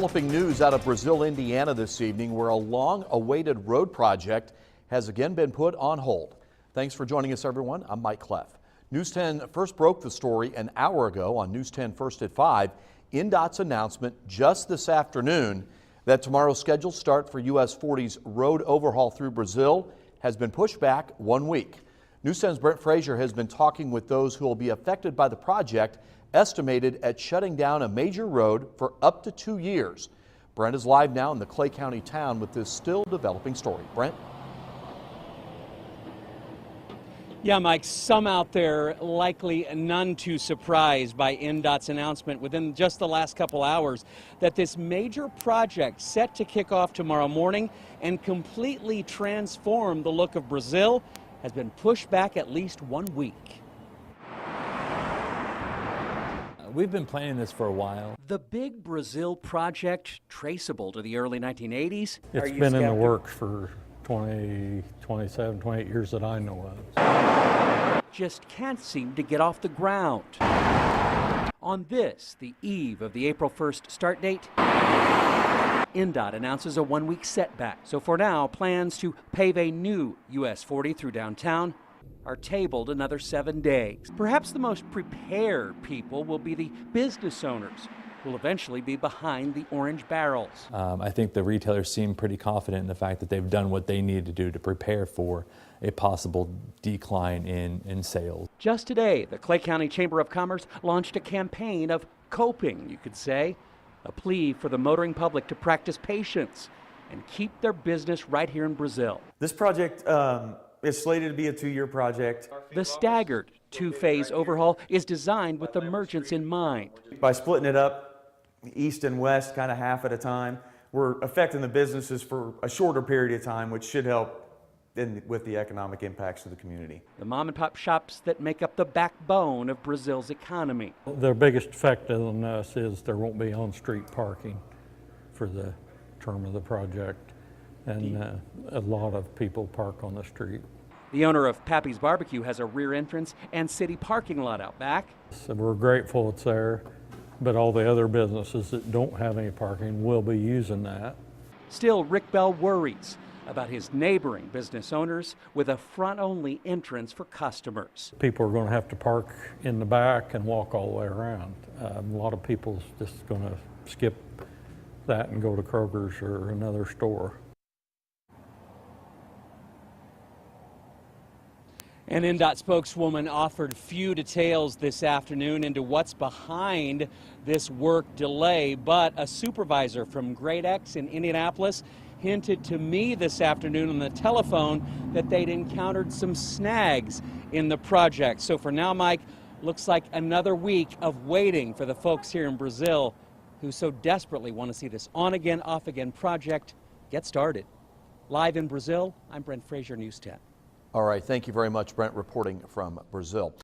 Developing news out of Brazil, Indiana this evening, where a long-awaited road project has again been put on hold. Thanks for joining us, everyone. I'm Mike Cleff. News 10 first broke the story an hour ago on News 10 First at 5. INDOT's announcement just this afternoon that tomorrow's scheduled start for US 40's road overhaul through Brazil has been pushed back 1 week. News 10's Brent Frazier has been talking with those who will be affected by the project, estimated at shutting down a major road for up to 2 years. Brent is live now in the Clay County town with this still developing story. Brent? Yeah, Mike, some out there likely none too surprised by INDOT's announcement within just the last couple hours that this major project set to kick off tomorrow morning and completely transform the look of Brazil has been pushed back at least 1 week. We've been planning this for a while. The big Brazil project, traceable to the early 1980s. It's been in the works for 27, 28 years that I know of. Just can't seem to get off the ground. On this, the eve of the April 1st start date, INDOT announces a 1 week setback. So for now, plans to pave a new US 40 through downtown are tabled another 7 days. Perhaps the most prepared people will be the business owners who will eventually be behind the orange barrels. I think the retailers seem pretty confident in the fact that they've done what they need to do to prepare for a possible decline in sales. Just today, the Clay County Chamber of Commerce launched a campaign of coping, you could say, a plea for the motoring public to practice patience and keep their business right here in Brazil. This project is slated to be a 2-year project. The staggered two-phase overhaul is designed with the merchants in mind. By splitting it up east and west, kind of half at a time, we're affecting the businesses for a shorter period of time, which should help with the economic impacts to the community. The mom and pop shops that make up the backbone of Brazil's economy. The biggest effect on us is there won't be on-street parking for the term of the project, and a lot of people park on the street. The owner of Pappy's Barbecue has a rear entrance and city parking lot out back. So we're grateful it's there, but all the other businesses that don't have any parking will be using that. Still, Rick Bell worries about his neighboring business owners with a front-only entrance for customers. People are going to have to park in the back and walk all the way around. A lot of people's just going to skip that and go to Kroger's or another store. An INDOT spokeswoman offered few details this afternoon into what's behind this work delay, but a supervisor from Grade X in Indianapolis hinted to me this afternoon on the telephone that they'd encountered some snags in the project. So for now, Mike, looks like another week of waiting for the folks here in Brazil who so desperately want to see this on-again, off-again project get started. Live in Brazil, I'm Brent Frazier, News 10. All right, thank you very much, Brent, reporting from Brazil.